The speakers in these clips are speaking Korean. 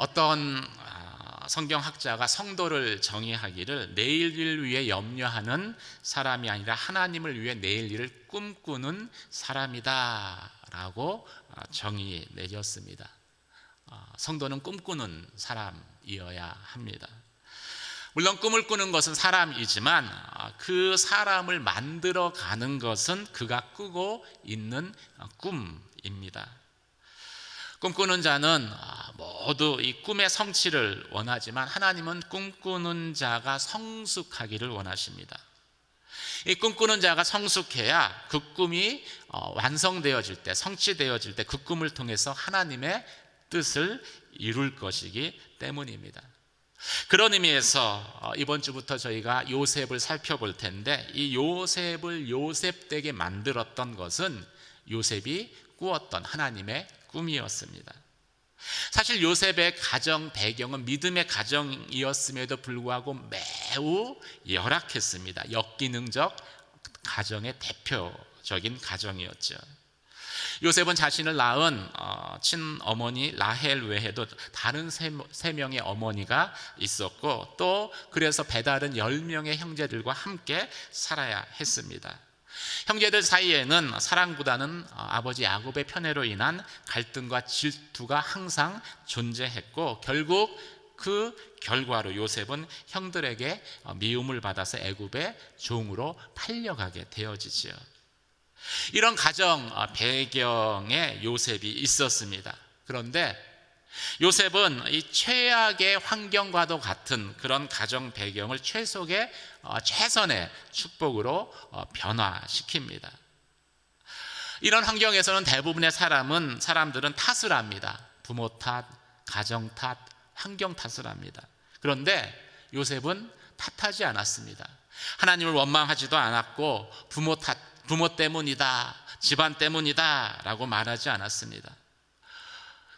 어떤 성경학자가 성도를 정의하기를 내일 일을 위해 염려하는 사람이 아니라 하나님을 위해 내일 일을 꿈꾸는 사람이다 라고 정의 내렸습니다. 성도는 꿈꾸는 사람이어야 합니다. 물론 꿈을 꾸는 것은 사람이지만 그 사람을 만들어가는 것은 그가 꾸고 있는 꿈입니다. 꿈꾸는 자는 모두 이 꿈의 성취를 원하지만 하나님은 꿈꾸는 자가 성숙하기를 원하십니다. 이 꿈꾸는 자가 성숙해야 그 꿈이 완성되어질 때, 성취되어질 때 그 꿈을 통해서 하나님의 뜻을 이룰 것이기 때문입니다. 그런 의미에서 이번 주부터 저희가 요셉을 살펴볼 텐데, 이 요셉을 요셉되게 만들었던 것은 요셉이 꾸었던 하나님의 꿈이었습니다. 사실 요셉의 가정 배경은 믿음의 가정이었음에도 불구하고 매우 열악했습니다. 역기능적 가정의 대표적인 가정이었죠. 요셉은 자신을 낳은 친어머니 라헬 외에도 다른 세 명의 어머니가 있었고, 또 그래서 배다른 10명의 형제들과 함께 살아야 했습니다. 형제들 사이에는 사랑보다는 아버지 야곱의 편애로 인한 갈등과 질투가 항상 존재했고, 결국 그 결과로 요셉은 형들에게 미움을 받아서 애굽의 종으로 팔려가게 되어지지요. 이런 가정 배경에 요셉이 있었습니다. 그런데 요셉은 이 최악의 환경과도 같은 그런 가정 배경을 최선의 축복으로 변화시킵니다. 이런 환경에서는 대부분의 사람들은 탓을 합니다. 부모 탓, 가정 탓, 환경 탓을 합니다. 그런데 요셉은 탓하지 않았습니다. 하나님을 원망하지도 않았고 부모 때문이다, 집안 때문이다 라고 말하지 않았습니다.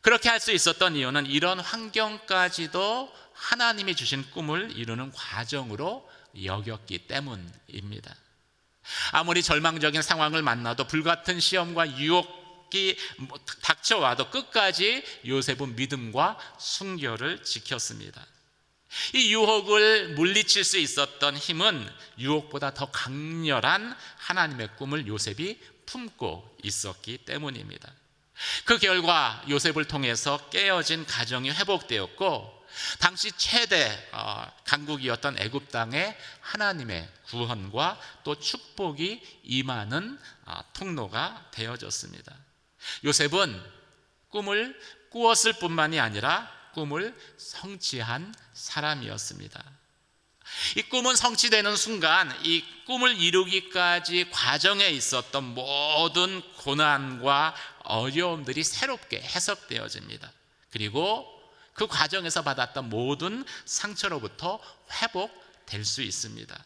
그렇게 할 수 있었던 이유는 이런 환경까지도 하나님이 주신 꿈을 이루는 과정으로 여겼기 때문입니다. 아무리 절망적인 상황을 만나도 불같은 시험과 유혹이 닥쳐와도 끝까지 요셉은 믿음과 순결을 지켰습니다. 이 유혹을 물리칠 수 있었던 힘은 유혹보다 더 강렬한 하나님의 꿈을 요셉이 품고 있었기 때문입니다. 그 결과 요셉을 통해서 깨어진 가정이 회복되었고, 당시 최대 강국이었던 애굽 땅에 하나님의 구원과 또 축복이 임하는 통로가 되어졌습니다. 요셉은 꿈을 꾸었을 뿐만이 아니라 꿈을 성취한 사람이었습니다. 이 꿈은 성취되는 순간 이 꿈을 이루기까지 과정에 있었던 모든 고난과 어려움들이 새롭게 해석되어집니다. 그리고 그 과정에서 받았던 모든 상처로부터 회복될 수 있습니다.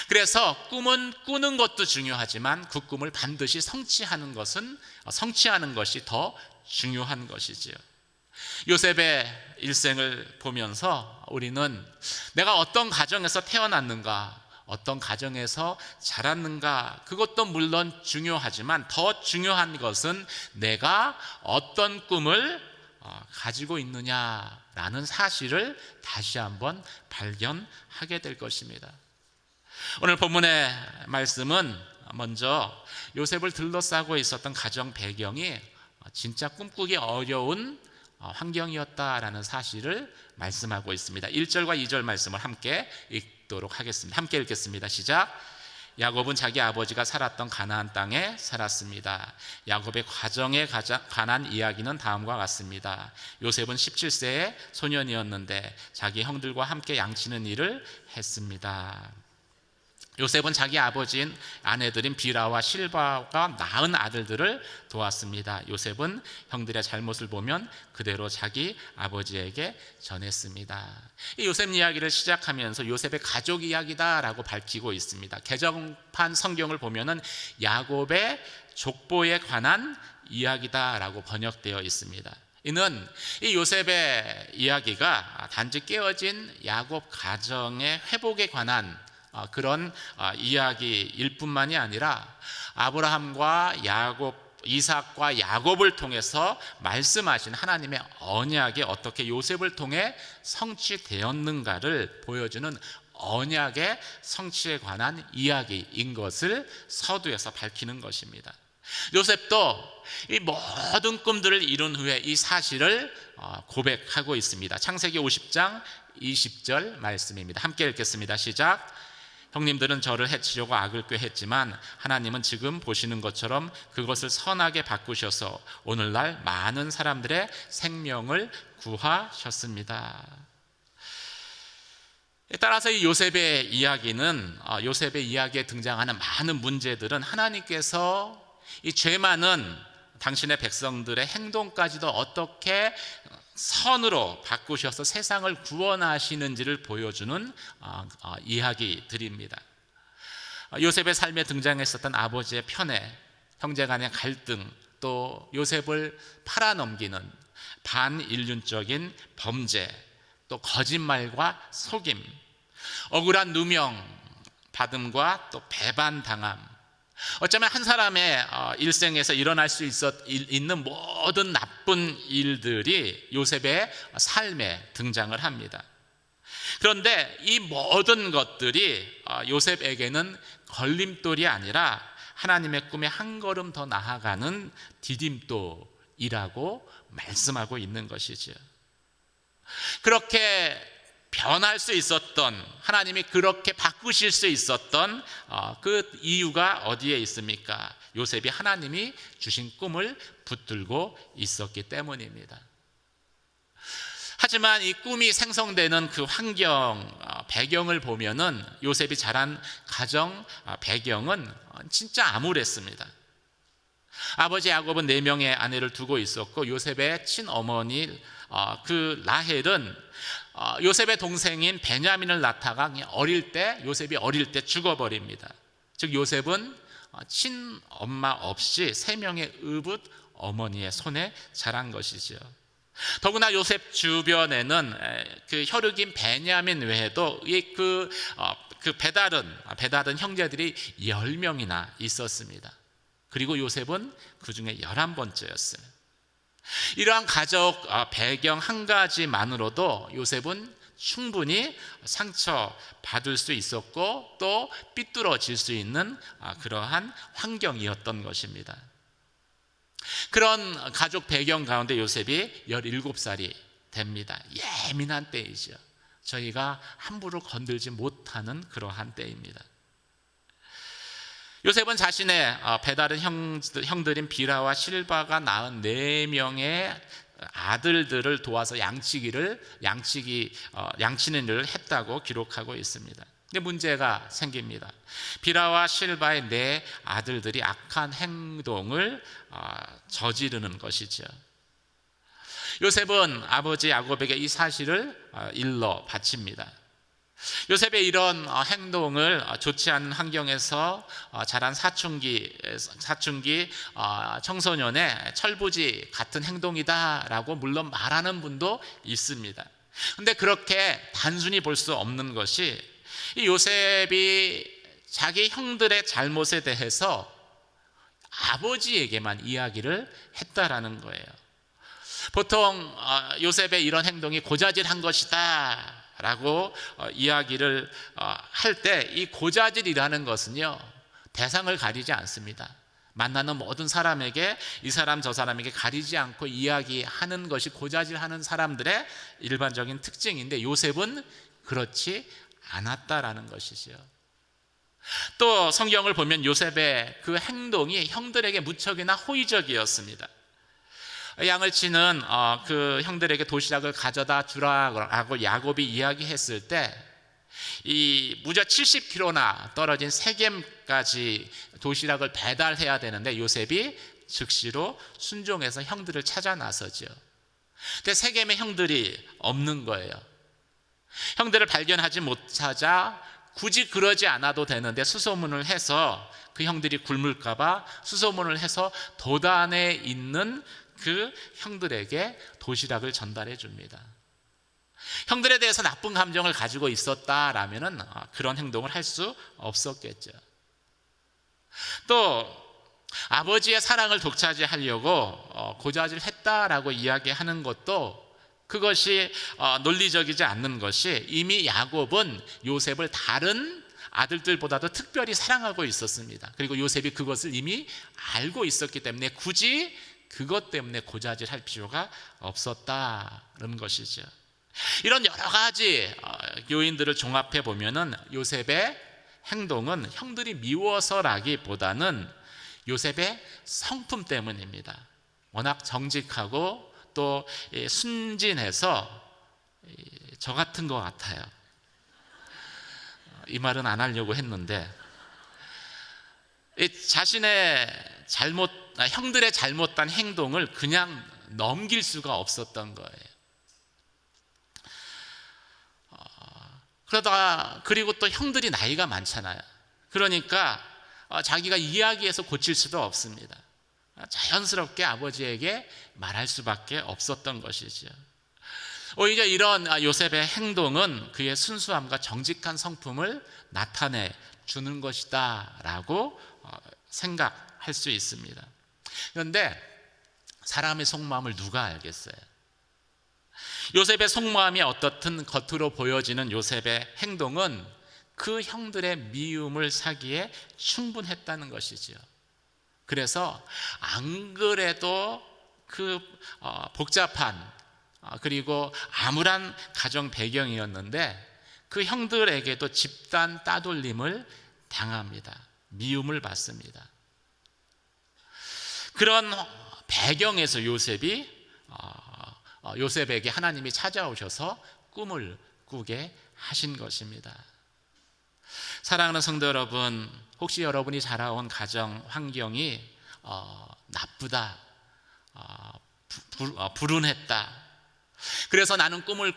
그래서 꿈은 꾸는 것도 중요하지만 그 꿈을 반드시 성취하는 것이 더 중요한 것이지요. 요셉의 일생을 보면서 우리는 내가 어떤 가정에서 태어났는가, 어떤 가정에서 자랐는가, 그것도 물론 중요하지만 더 중요한 것은 내가 어떤 꿈을 가지고 있느냐라는 사실을 다시 한번 발견하게 될 것입니다. 오늘 본문의 말씀은 먼저 요셉을 둘러싸고 있었던 가정 배경이 진짜 꿈꾸기 어려운 환경이었다라는 사실을 말씀하고 있습니다. 1절과 2절 말씀을 함께 읽도록 하겠습니다. 함께 읽겠습니다. 시작. 야곱은 자기 아버지가 살았던 가나안 땅에 살았습니다. 야곱의 과정에 관한 이야기는 다음과 같습니다. 요셉은 17세의 소년이었는데 자기 형들과 함께 양치는 일을 했습니다. 요셉은 자기 아버지인 아내들인 비라와 실바가 낳은 아들들을 도왔습니다. 요셉은 형들의 잘못을 보면 그대로 자기 아버지에게 전했습니다. 이 요셉 이야기를 시작하면서 요셉의 가족 이야기다라고 밝히고 있습니다. 개정판 성경을 보면은 야곱의 족보에 관한 이야기다라고 번역되어 있습니다. 이는 이 요셉의 이야기가 단지 깨어진 야곱 가정의 회복에 관한 그런 이야기일 뿐만이 아니라 아브라함과 야곱 이삭과 야곱을 통해서 말씀하신 하나님의 언약이 어떻게 요셉을 통해 성취되었는가를 보여주는 언약의 성취에 관한 이야기인 것을 서두에서 밝히는 것입니다. 요셉도 이 모든 꿈들을 이룬 후에 이 사실을 고백하고 있습니다. 창세기 50장 20절 말씀입니다. 함께 읽겠습니다. 시작. 형님들은 저를 해치려고 악을 꾀했지만 하나님은 지금 보시는 것처럼 그것을 선하게 바꾸셔서 오늘날 많은 사람들의 생명을 구하셨습니다. 따라서 이 요셉의 이야기는, 요셉의 이야기에 등장하는 많은 문제들은 하나님께서 이 죄 많은 당신의 백성들의 행동까지도 어떻게 선으로 바꾸셔서 세상을 구원하시는지를 보여주는 이야기들입니다. 요셉의 삶에 등장했었던 아버지의 편애, 형제 간의 갈등, 또 요셉을 팔아넘기는 반인륜적인 범죄, 또 거짓말과 속임, 억울한 누명 받음과 또 배반당함, 어쩌면 한 사람의 일생에서 일어날 수 있는 모든 나쁜 일들이 요셉의 삶에 등장을 합니다. 그런데 이 모든 것들이 요셉에게는 걸림돌이 아니라 하나님의 꿈에 한 걸음 더 나아가는 디딤돌이라고 말씀하고 있는 것이죠. 그렇게 변할 수 있었던, 하나님이 그렇게 바꾸실 수 있었던 그 이유가 어디에 있습니까? 요셉이 하나님이 주신 꿈을 붙들고 있었기 때문입니다. 하지만 이 꿈이 생성되는 그 환경, 배경을 보면은 요셉이 자란 가정 배경은 진짜 암울했습니다. 아버지 야곱은 4명의 아내를 두고 있었고, 요셉의 친어머니 그 라헬은 요셉의 동생인 베냐민을 낳다가 요셉이 어릴 때 죽어버립니다. 즉 요셉은 친엄마 없이 3명의 의붓 어머니의 손에 자란 것이죠. 더구나 요셉 주변에는 그 혈육인 베냐민 외에도 그 배다른 형제들이 10명이나 있었습니다. 그리고 요셉은 그 중에 11번째였어요. 이러한 가족 배경 한 가지만으로도 요셉은 충분히 상처받을 수 있었고 또 삐뚤어질 수 있는 그러한 환경이었던 것입니다. 그런 가족 배경 가운데 요셉이 17살이 됩니다. 예민한 때이죠. 저희가 함부로 건들지 못하는 그러한 때입니다. 요셉은 자신의 배다른 형들인 비라와 실바가 낳은 4명의 아들들을 도와서 양치는 일을 했다고 기록하고 있습니다. 근데 문제가 생깁니다. 비라와 실바의 4 아들들이 악한 행동을 저지르는 것이죠. 요셉은 아버지 야곱에게 이 사실을 일러 바칩니다. 요셉의 이런 행동을 좋지 않은 환경에서 자란 사춘기 청소년의 철부지 같은 행동이다라고 물론 말하는 분도 있습니다. 그런데 그렇게 단순히 볼 수 없는 것이 이 요셉이 자기 형들의 잘못에 대해서 아버지에게만 이야기를 했다라는 거예요. 보통 요셉의 이런 행동이 고자질한 것이다 라고 이야기를 할 때 이 고자질이라는 것은요 대상을 가리지 않습니다. 만나는 모든 사람에게 이 사람 저 사람에게 가리지 않고 이야기하는 것이 고자질하는 사람들의 일반적인 특징인데 요셉은 그렇지 않았다라는 것이죠. 또 성경을 보면 요셉의 그 행동이 형들에게 무척이나 호의적이었습니다. 양을 치는 그 형들에게 도시락을 가져다 주라고 야곱이 이야기했을 때 이 무려 70km나 떨어진 세겜까지 도시락을 배달해야 되는데 요셉이 즉시로 순종해서 형들을 찾아 나서죠. 근데 세겜의 형들이 없는 거예요. 형들을 발견하지 못하자 굳이 그러지 않아도 되는데 수소문을 해서 그 형들이 굶을까 봐 수소문을 해서 도단에 있는 그 형들에게 도시락을 전달해 줍니다. 형들에 대해서 나쁜 감정을 가지고 있었다라면은 그런 행동을 할 수 없었겠죠. 또 아버지의 사랑을 독차지하려고 고자질했다라고 이야기하는 것도 그것이 논리적이지 않는 것이, 이미 야곱은 요셉을 다른 아들들보다도 특별히 사랑하고 있었습니다. 그리고 요셉이 그것을 이미 알고 있었기 때문에 굳이 그것 때문에 고자질할 필요가 없었다는 것이죠. 이런 여러 가지 요인들을 종합해 보면은 요셉의 행동은 형들이 미워서라기보다는 요셉의 성품 때문입니다. 워낙 정직하고 또 순진해서 저 같은 것 같아요. 이 말은 안 하려고 했는데, 자신의 형들의 잘못된 행동을 그냥 넘길 수가 없었던 거예요. 그리고 또 형들이 나이가 많잖아요. 그러니까 자기가 이야기해서 고칠 수도 없습니다. 자연스럽게 아버지에게 말할 수밖에 없었던 것이죠. 오히려 이런 요셉의 행동은 그의 순수함과 정직한 성품을 나타내 주는 것이다 라고 생각할 수 있습니다. 그런데 사람의 속마음을 누가 알겠어요? 요셉의 속마음이 어떻든 겉으로 보여지는 요셉의 행동은 그 형들의 미움을 사기에 충분했다는 것이죠. 그래서 안 그래도 그 복잡한 그리고 암울한 가정 배경이었는데 그 형들에게도 집단 따돌림을 당합니다. 미움을 받습니다. 그런 배경에서 요셉에게 하나님이 찾아오셔서 꿈을 꾸게 하신 것입니다. 사랑하는 성도 여러분, 혹시 여러분이 자라온 가정 환경이 나쁘다, 불운했다, 그래서 나는 꿈을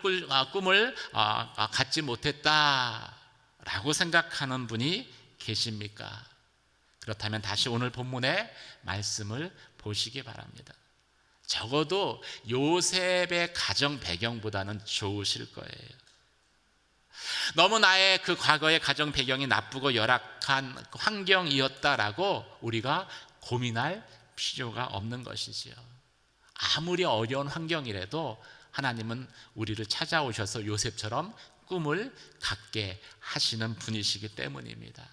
갖지 못했다라고 생각하는 분이 계십니까? 그렇다면 다시 오늘 본문의 말씀을 보시기 바랍니다. 적어도 요셉의 가정 배경보다는 좋으실 거예요. 너무 나의 그 과거의 가정 배경이 나쁘고 열악한 환경이었다라고 우리가 고민할 필요가 없는 것이지요. 아무리 어려운 환경이라도 하나님은 우리를 찾아오셔서 요셉처럼 꿈을 갖게 하시는 분이시기 때문입니다.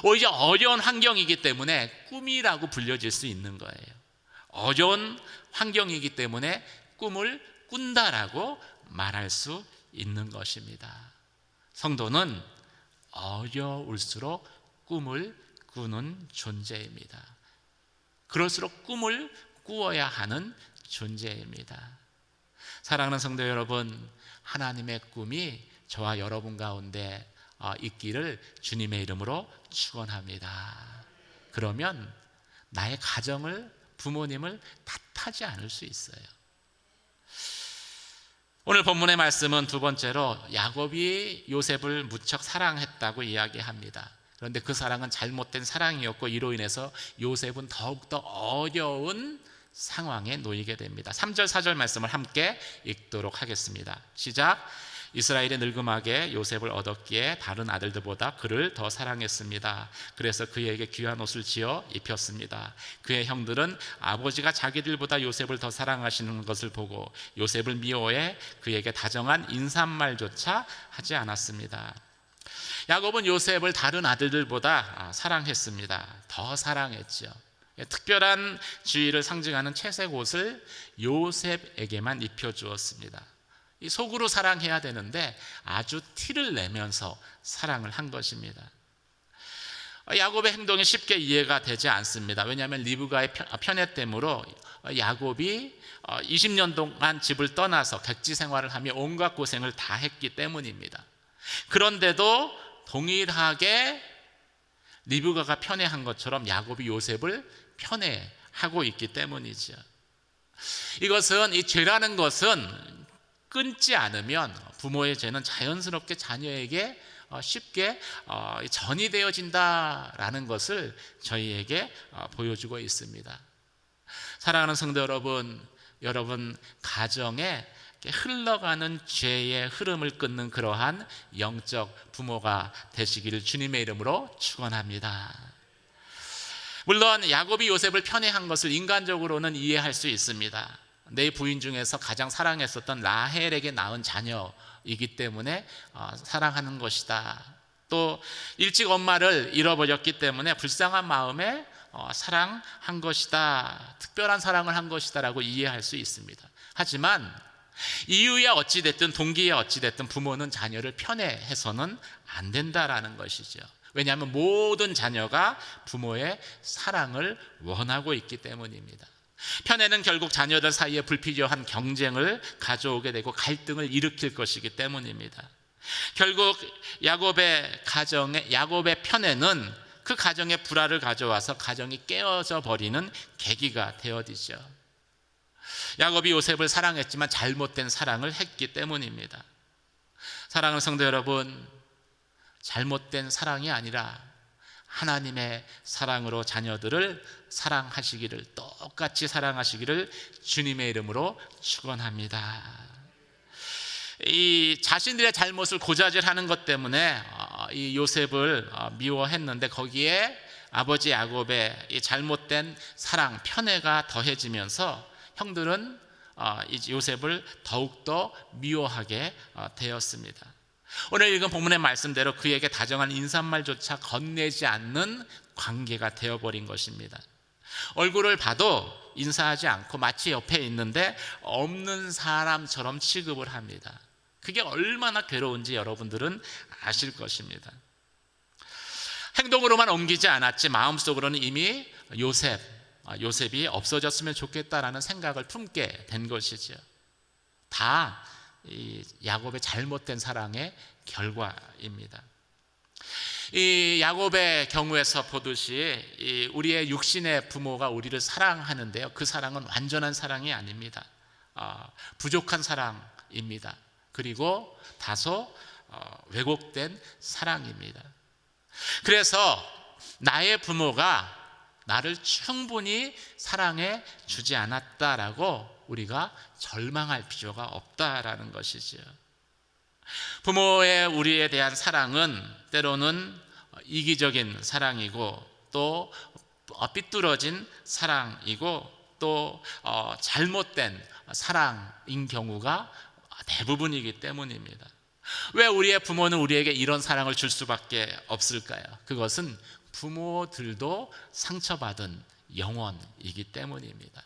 오히려 어려운 환경이기 때문에 꿈이라고 불려질 수 있는 거예요. 어려운 환경이기 때문에 꿈을 꾼다라고 말할 수 있는 것입니다. 성도는 어려울수록 꿈을 꾸는 존재입니다. 그럴수록 꿈을 꾸어야 하는 존재입니다. 사랑하는 성도 여러분, 하나님의 꿈이 저와 여러분 가운데 있기를 주님의 이름으로 축원합니다. 그러면 나의 가정을, 부모님을 탓하지 않을 수 있어요. 오늘 본문의 말씀은 두 번째로 야곱이 요셉을 무척 사랑했다고 이야기합니다. 그런데 그 사랑은 잘못된 사랑이었고 이로 인해서 요셉은 더욱더 어려운 상황에 놓이게 됩니다. 3절 4절 말씀을 함께 읽도록 하겠습니다. 시작. 이스라엘이 늙음하게 요셉을 얻었기에 다른 아들들보다 그를 더 사랑했습니다. 그래서 그에게 귀한 옷을 지어 입혔습니다. 그의 형들은 아버지가 자기들보다 요셉을 더 사랑하시는 것을 보고 요셉을 미워해 그에게 다정한 인사말조차 하지 않았습니다. 야곱은 요셉을 다른 아들들보다 사랑했습니다. 더 사랑했죠. 특별한 주의를 상징하는 채색 옷을 요셉에게만 입혀주었습니다. 이 속으로 사랑해야 되는데 아주 티를 내면서 사랑을 한 것입니다. 야곱의 행동이 쉽게 이해가 되지 않습니다. 왜냐하면 리브가의 편애됨으로 야곱이 20년 동안 집을 떠나서 객지 생활을 하며 온갖 고생을 다 했기 때문입니다. 그런데도 동일하게 리브가가 편애한 것처럼 야곱이 요셉을 편애하고 있기 때문이죠. 이것은, 이 죄라는 것은 끊지 않으면 부모의 죄는 자연스럽게 자녀에게 쉽게 전이 되어진다라는 것을 저희에게 보여주고 있습니다. 사랑하는 성도 여러분, 여러분 가정에 흘러가는 죄의 흐름을 끊는 그러한 영적 부모가 되시기를 주님의 이름으로 축원합니다. 물론 야곱이 요셉을 편애한 것을 인간적으로는 이해할 수 있습니다. 내 부인 중에서 가장 사랑했었던 라헬에게 낳은 자녀이기 때문에 사랑하는 것이다. 또 일찍 엄마를 잃어버렸기 때문에 불쌍한 마음에 사랑한 것이다, 특별한 사랑을 한 것이다 라고 이해할 수 있습니다. 하지만 이유에 어찌됐든 동기에 어찌됐든 부모는 자녀를 편애해서는 안 된다라는 것이죠. 왜냐하면 모든 자녀가 부모의 사랑을 원하고 있기 때문입니다. 편애는 결국 자녀들 사이에 불필요한 경쟁을 가져오게 되고 갈등을 일으킬 것이기 때문입니다. 결국 야곱의 편애는 그 가정에 불화를 가져와서 가정이 깨어져 버리는 계기가 되어지죠. 야곱이 요셉을 사랑했지만 잘못된 사랑을 했기 때문입니다. 사랑하는 성도 여러분, 잘못된 사랑이 아니라 하나님의 사랑으로 자녀들을 사랑하시기를, 똑같이 사랑하시기를 주님의 이름으로 축원합니다. 이 자신들의 잘못을 고자질하는 것 때문에 이 요셉을 미워했는데 거기에 아버지 야곱의 이 잘못된 사랑, 편애가 더해지면서 형들은 이 요셉을 더욱더 미워하게 되었습니다. 오늘 읽은 본문의 말씀대로 그에게 다정한 인사말조차 건네지 않는 관계가 되어버린 것입니다. 얼굴을 봐도 인사하지 않고 마치 옆에 있는데 없는 사람처럼 취급을 합니다. 그게 얼마나 괴로운지 여러분들은 아실 것입니다. 행동으로만 옮기지 않았지 마음속으로는 이미 요셉이 없어졌으면 좋겠다라는 생각을 품게 된 것이죠. 다 이 야곱의 잘못된 사랑의 결과입니다. 이 야곱의 경우에서 보듯이 우리의 육신의 부모가 우리를 사랑하는데요, 그 사랑은 완전한 사랑이 아닙니다. 부족한 사랑입니다. 그리고 다소 왜곡된 사랑입니다. 그래서 나의 부모가 나를 충분히 사랑해 주지 않았다라고 우리가 절망할 필요가 없다라는 것이죠. 부모의 우리에 대한 사랑은 때로는 이기적인 사랑이고 또 삐뚤어진 사랑이고 또 잘못된 사랑인 경우가 대부분이기 때문입니다. 왜 우리의 부모는 우리에게 이런 사랑을 줄 수밖에 없을까요? 그것은 부모들도 상처받은 영혼이기 때문입니다.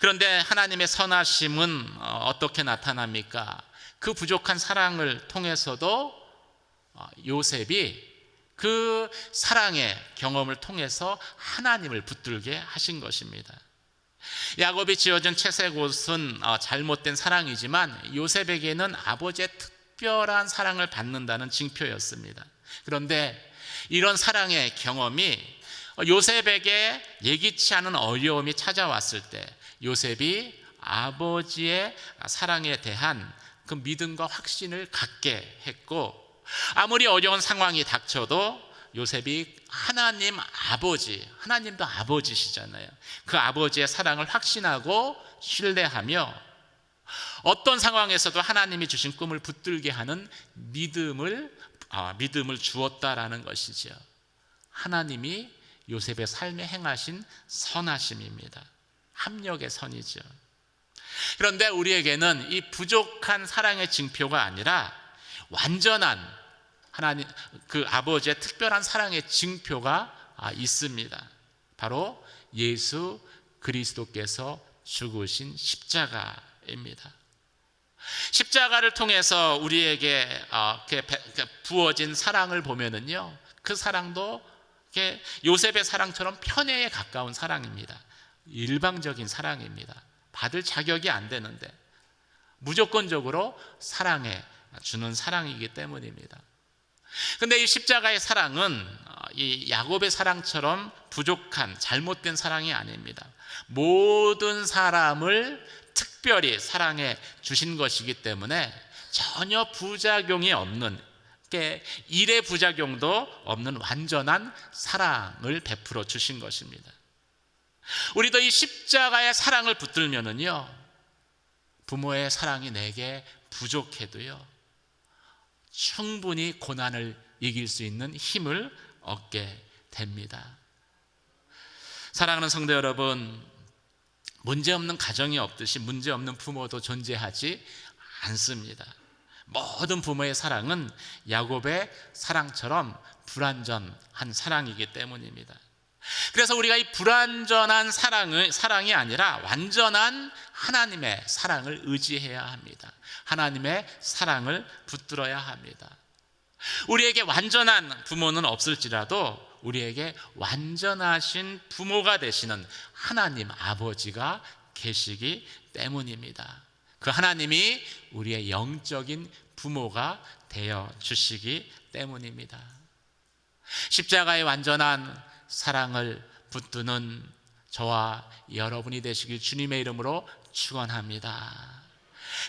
그런데 하나님의 선하심은 어떻게 나타납니까? 그 부족한 사랑을 통해서도 요셉이 그 사랑의 경험을 통해서 하나님을 붙들게 하신 것입니다. 야곱이 지어준 채색 옷은 잘못된 사랑이지만 요셉에게는 아버지의 특별한 사랑을 받는다는 징표였습니다. 그런데 이런 사랑의 경험이 요셉에게 예기치 않은 어려움이 찾아왔을 때 요셉이 아버지의 사랑에 대한 그 믿음과 확신을 갖게 했고, 아무리 어려운 상황이 닥쳐도 요셉이 하나님도 아버지시잖아요. 그 아버지의 사랑을 확신하고 신뢰하며 어떤 상황에서도 하나님이 주신 꿈을 붙들게 하는 믿음을 주었다라는 것이죠. 하나님이 요셉의 삶에 행하신 선하심입니다. 합력의 선이죠. 그런데 우리에게는 이 부족한 사랑의 징표가 아니라 완전한 하나님, 그 아버지의 특별한 사랑의 징표가 있습니다. 바로 예수 그리스도께서 죽으신 십자가입니다. 십자가를 통해서 우리에게 부어진 사랑을 보면은요, 그 사랑도 요셉의 사랑처럼 편애에 가까운 사랑입니다. 일방적인 사랑입니다. 받을 자격이 안 되는데 무조건적으로 사랑해 주는 사랑이기 때문입니다. 그런데 이 십자가의 사랑은 이 야곱의 사랑처럼 부족한 잘못된 사랑이 아닙니다. 모든 사람을 특별히 사랑해 주신 것이기 때문에 전혀 부작용이 없는, 일의 부작용도 없는 완전한 사랑을 베풀어 주신 것입니다. 우리도 이 십자가의 사랑을 붙들면은요, 부모의 사랑이 내게 부족해도요, 충분히 고난을 이길 수 있는 힘을 얻게 됩니다. 사랑하는 성도 여러분, 문제없는 가정이 없듯이 문제없는 부모도 존재하지 않습니다. 모든 부모의 사랑은 야곱의 사랑처럼 불완전한 사랑이기 때문입니다. 그래서 우리가 이 불완전한 사랑이 아니라 완전한 하나님의 사랑을 의지해야 합니다. 하나님의 사랑을 붙들어야 합니다. 우리에게 완전한 부모는 없을지라도 우리에게 완전하신 부모가 되시는 하나님 아버지가 계시기 때문입니다. 그 하나님이 우리의 영적인 부모가 되어 주시기 때문입니다. 십자가의 완전한 사랑을 붙드는 저와 여러분이 되시길 주님의 이름으로 축원합니다.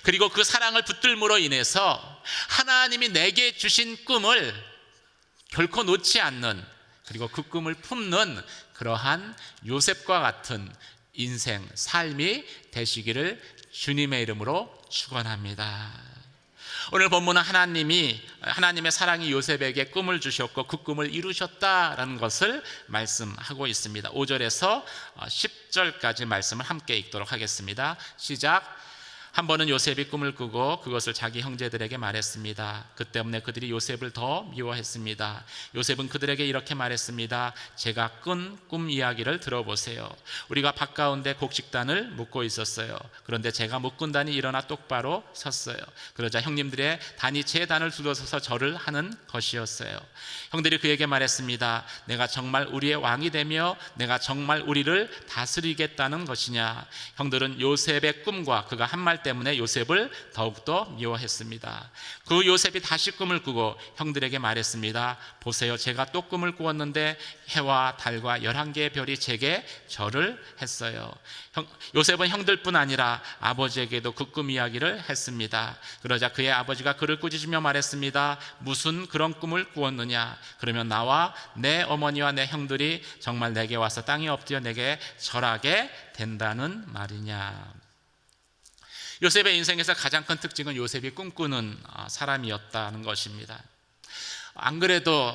그리고 그 사랑을 붙들므로 인해서 하나님이 내게 주신 꿈을 결코 놓지 않는, 그리고 그 꿈을 품는 그러한 요셉과 같은 인생, 삶이 되시기를 주님의 이름으로 축원합니다. 오늘 본문은 하나님의 사랑이 요셉에게 꿈을 주셨고 그 꿈을 이루셨다라는 것을 말씀하고 있습니다. 5절에서 10절까지 말씀을 함께 읽도록 하겠습니다. 시작. 한 번은 요셉이 꿈을 꾸고 그것을 자기 형제들에게 말했습니다. 그 때문에 그들이 요셉을 더 미워했습니다. 요셉은 그들에게 이렇게 말했습니다. 제가 꾼 꿈 이야기를 들어보세요. 우리가 밭 가운데 곡식단을 묶고 있었어요. 그런데 제가 묶은 단이 일어나 똑바로 섰어요. 그러자 형님들의 단이 제 단을 둘러서서 절을 하는 것이었어요. 형들이 그에게 말했습니다. 내가 정말 우리의 왕이 되며 내가 정말 우리를 다스리겠다는 것이냐. 형들은 요셉의 꿈과 그가 한 말 때문에 요셉을 더욱더 미워했습니다. 그 요셉이 다시 꿈을 꾸고 형들에게 말했습니다. 보세요, 제가 또 꿈을 꾸었는데 해와 달과 11개의 별이 제게 절을 했어요. 요셉은 형들뿐 아니라 아버지에게도 그 꿈 이야기를 했습니다. 그러자 그의 아버지가 그를 꾸짖으며 말했습니다. 무슨 그런 꿈을 꾸었느냐? 그러면 나와 내 어머니와 내 형들이 정말 내게 와서 땅에 엎드려 내게 절하게 된다는 말이냐? 요셉의 인생에서 가장 큰 특징은 요셉이 꿈꾸는 사람이었다는 것입니다. 안 그래도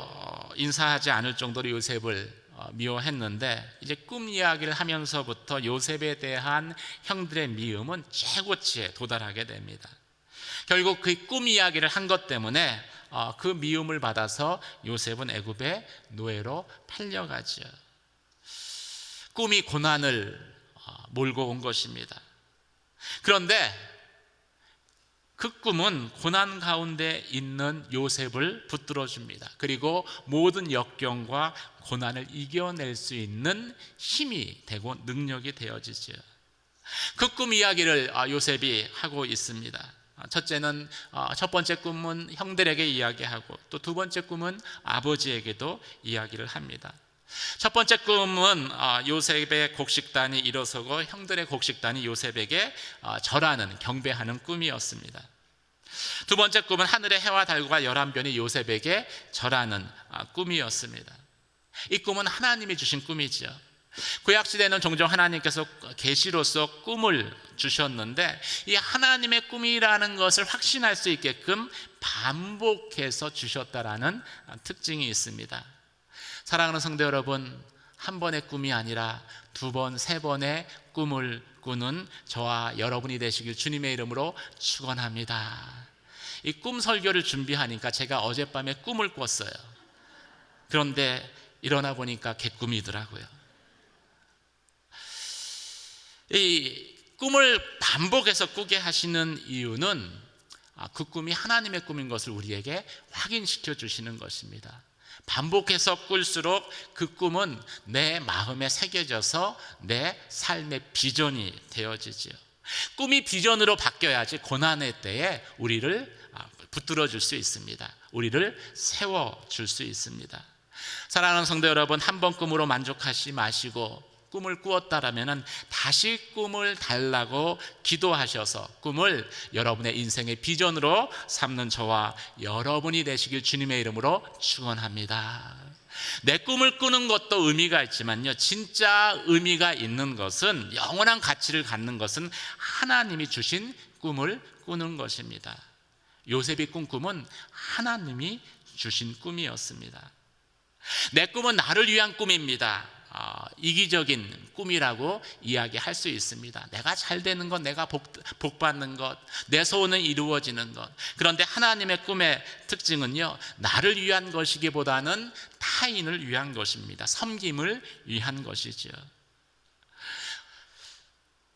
인사하지 않을 정도로 요셉을 미워했는데 이제 꿈 이야기를 하면서부터 요셉에 대한 형들의 미움은 최고치에 도달하게 됩니다. 결국 그 꿈 이야기를 한 것 때문에 그 미움을 받아서 요셉은 애굽의 노예로 팔려가죠. 꿈이 고난을 몰고 온 것입니다. 그런데 그 꿈은 고난 가운데 있는 요셉을 붙들어 줍니다. 그리고 모든 역경과 고난을 이겨낼 수 있는 힘이 되고 능력이 되어지죠. 그 꿈 이야기를 요셉이 하고 있습니다. 첫 번째 꿈은 형들에게 이야기하고 또 두 번째 꿈은 아버지에게도 이야기를 합니다. 첫 번째 꿈은 요셉의 곡식단이 일어서고 형들의 곡식단이 요셉에게 절하는, 경배하는 꿈이었습니다. 두 번째 꿈은 하늘의 해와 달과 11별이 요셉에게 절하는 꿈이었습니다. 이 꿈은 하나님이 주신 꿈이죠. 구약시대는 종종 하나님께서 계시로서 꿈을 주셨는데 이 하나님의 꿈이라는 것을 확신할 수 있게끔 반복해서 주셨다라는 특징이 있습니다. 사랑하는 성도 여러분, 한 번의 꿈이 아니라 두 번, 세 번의 꿈을 꾸는 저와 여러분이 되시길 주님의 이름으로 축원합니다. 이 꿈 설교를 준비하니까 제가 어젯밤에 꿈을 꿨어요. 그런데 일어나 보니까 개꿈이더라고요. 이 꿈을 반복해서 꾸게 하시는 이유는 그 꿈이 하나님의 꿈인 것을 우리에게 확인시켜 주시는 것입니다. 반복해서 꿀수록 그 꿈은 내 마음에 새겨져서 내 삶의 비전이 되어지죠. 꿈이 비전으로 바뀌어야지 고난의 때에 우리를 붙들어 줄 수 있습니다. 우리를 세워줄 수 있습니다. 사랑하는 성도 여러분, 한 번 꿈으로 만족하지 마시고 꿈을 꾸었다라면 다시 꿈을 달라고 기도하셔서 꿈을 여러분의 인생의 비전으로 삼는 저와 여러분이 되시길 주님의 이름으로 축원합니다. 내 꿈을 꾸는 것도 의미가 있지만요, 진짜 의미가 있는 것은, 영원한 가치를 갖는 것은 하나님이 주신 꿈을 꾸는 것입니다. 요셉이 꾼 꿈은 하나님이 주신 꿈이었습니다. 내 꿈은 나를 위한 꿈입니다. 이기적인 꿈이라고 이야기할 수 있습니다. 내가 잘 되는 것, 내가 복 받는 것, 내 소원은 이루어지는 것. 그런데 하나님의 꿈의 특징은요, 나를 위한 것이기보다는 타인을 위한 것입니다. 섬김을 위한 것이죠.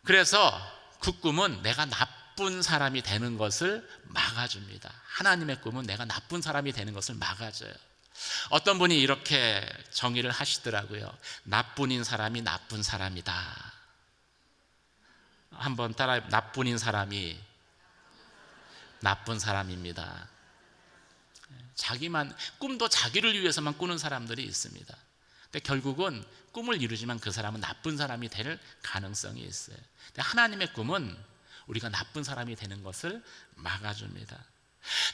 그래서 그 꿈은 내가 나쁜 사람이 되는 것을 막아줍니다. 하나님의 꿈은 내가 나쁜 사람이 되는 것을 막아줘요. 어떤 분이 이렇게 정의를 하시더라고요. 나뿐인 사람이 나쁜 사람이다. 한번 따라해. 나뿐인 사람이 나쁜 사람입니다. 자기만, 꿈도 자기를 위해서만 꾸는 사람들이 있습니다. 근데 결국은 꿈을 이루지만 그 사람은 나쁜 사람이 될 가능성이 있어요. 근데 하나님의 꿈은 우리가 나쁜 사람이 되는 것을 막아줍니다.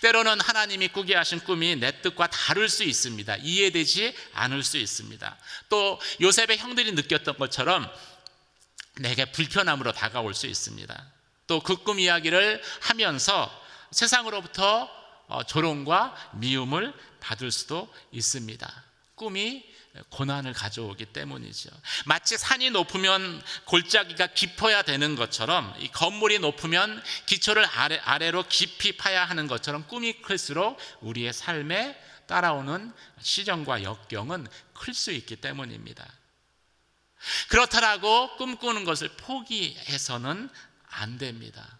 때로는 하나님이 꾸게 하신 꿈이 내 뜻과 다를 수 있습니다. 이해되지 않을 수 있습니다. 또 요셉의 형들이 느꼈던 것처럼 내게 불편함으로 다가올 수 있습니다. 또 그 꿈 이야기를 하면서 세상으로부터 조롱과 미움을 받을 수도 있습니다. 꿈이 고난을 가져오기 때문이죠. 마치 산이 높으면 골짜기가 깊어야 되는 것처럼, 이 건물이 높으면 기초를 아래로 깊이 파야 하는 것처럼 꿈이 클수록 우리의 삶에 따라오는 시련과 역경은 클 수 있기 때문입니다. 그렇다라고 꿈꾸는 것을 포기해서는 안 됩니다.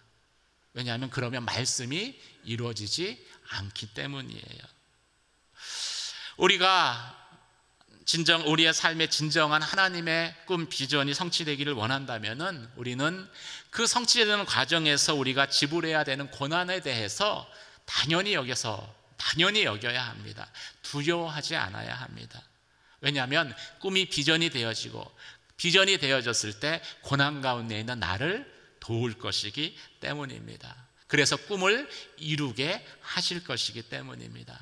왜냐하면 그러면 말씀이 이루어지지 않기 때문이에요. 우리가 우리의 삶의 진정한 하나님의 꿈 비전이 성취되기를 원한다면은 우리는 그 성취되는 과정에서 우리가 지불해야 되는 고난에 대해서 당연히 여겨야 합니다. 두려워하지 않아야 합니다. 왜냐하면 꿈이 비전이 되어졌을 때 고난 가운데 있는 나를 도울 것이기 때문입니다. 그래서 꿈을 이루게 하실 것이기 때문입니다.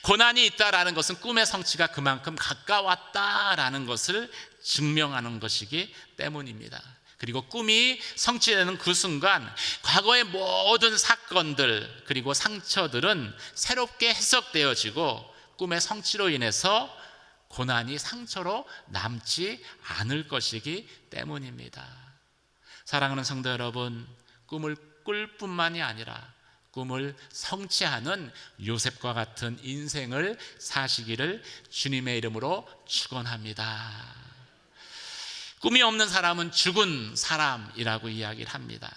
고난이 있다라는 것은 꿈의 성취가 그만큼 가까웠다라는 것을 증명하는 것이기 때문입니다. 그리고 꿈이 성취되는 그 순간 과거의 모든 사건들 그리고 상처들은 새롭게 해석되어지고 꿈의 성취로 인해서 고난이 상처로 남지 않을 것이기 때문입니다. 사랑하는 성도 여러분, 꿈을 꿀 뿐만이 아니라 꿈을 성취하는 요셉과 같은 인생을 사시기를 주님의 이름으로 축원합니다. 꿈이 없는 사람은 죽은 사람이라고 이야기를 합니다.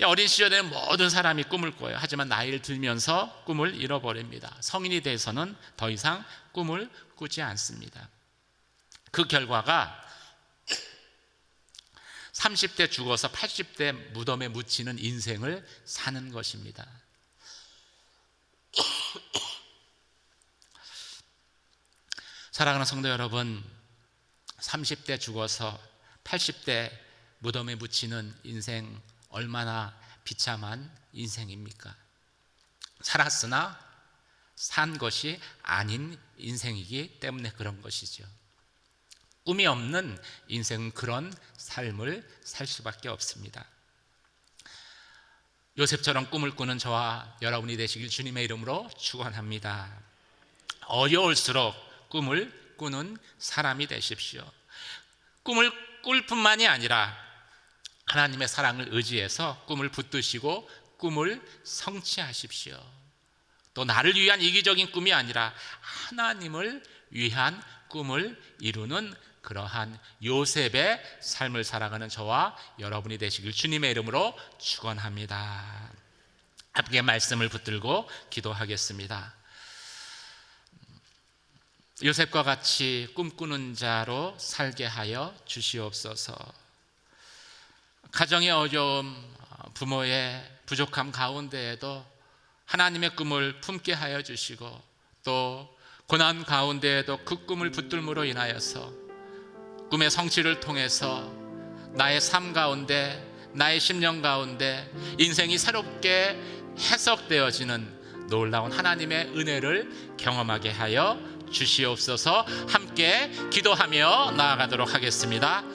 어린 시절에는 모든 사람이 꿈을 꿔요. 하지만 나이를 들면서 꿈을 잃어버립니다. 성인이 돼서는 더 이상 꿈을 꾸지 않습니다. 그 결과가 30대 죽어서 80대 무덤에 묻히는 인생을 사는 것입니다. 사랑하는 성도 여러분, 30대 죽어서 80대 무덤에 묻히는 인생, 얼마나 비참한 인생입니까? 살았으나 산 것이 아닌 인생이기 때문에 그런 것이죠. 꿈이 없는 인생은 그런 삶을 살 수밖에 없습니다. 요셉처럼 꿈을 꾸는 저와 여러분이 되시길 주님의 이름으로 축원합니다. 어려울수록 꿈을 꾸는 사람이 되십시오. 꿈을 꿀 뿐만이 아니라 하나님의 사랑을 의지해서 꿈을 붙드시고 꿈을 성취하십시오. 또 나를 위한 이기적인 꿈이 아니라 하나님을 위한 꿈을 이루는 그러한 요셉의 삶을 살아가는 저와 여러분이 되시길 주님의 이름으로 축원합니다. 함께 말씀을 붙들고 기도하겠습니다. 요셉과 같이 꿈꾸는 자로 살게 하여 주시옵소서. 가정의 어려움, 부모의 부족함 가운데에도 하나님의 꿈을 품게 하여 주시고, 또 고난 가운데에도 그 꿈을 붙들므로 인하여서 꿈의 성취를 통해서 나의 삶 가운데, 나의 심령 가운데 인생이 새롭게 해석되어지는 놀라운 하나님의 은혜를 경험하게 하여 주시옵소서. 함께 기도하며 나아가도록 하겠습니다.